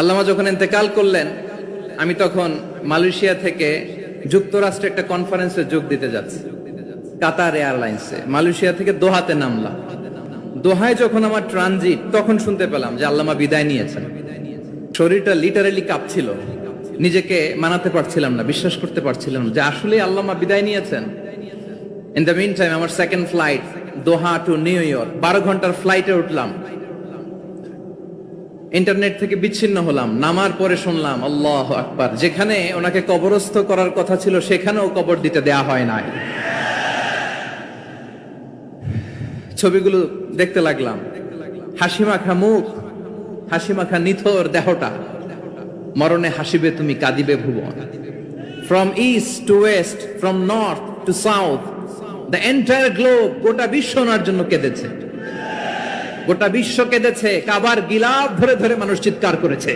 আল্লামা যখন ইন্তেকাল করলেন, আমি তখন মালয়েশিয়া থেকে যুক্তরাষ্ট্রে একটা কনফারেন্সে যোগ দিতে যাচ্ছি, কাতার এয়ারলাইন্সে। মালয়েশিয়া থেকে দোহাতে নামলাম। দোহায় যখন আমার ট্রানজিট, তখন শুনতে পেলাম যে আল্লামা বিদায় নিয়েছেন। শরীরটা লিটারালি কাঁপছিল, নিজেকে মানাতে পারছিলাম না, বিশ্বাস করতে পারছিলাম না যে আসলে আল্লামা বিদায় নিয়েছেন। ইন দ্য মিন টাইম আমার সেকেন্ড ফ্লাইট দোহা টু নিউ ইয়র্ক, 12 ঘন্টার ফ্লাইটে উঠলাম। ইন্টারনেট থেকে বিচ্ছিন্ন হলাম। নামার পরে শুনলাম আল্লাহু আকবার, যেখানে ওনাকে কবরস্থ করার কথা ছিল সেখানেও কবর দিতে দেয়া হয় নাই। ছবিগুলো দেখতে লাগলাম, হাসি মাখা মুখ, হাসি মাখা নিথর দেহটা, মরণে হাসিবে তুমি কাঁদিবে ভুবন। From east to west, from north to south, the entire globe, গোটা বিশ্ব ওনার জন্য কেঁদেছে, গোটা বিশ্ব কেঁদেছে। কাবার গিলাফ ধরে ধরে মানুষ চিৎকার করেছে।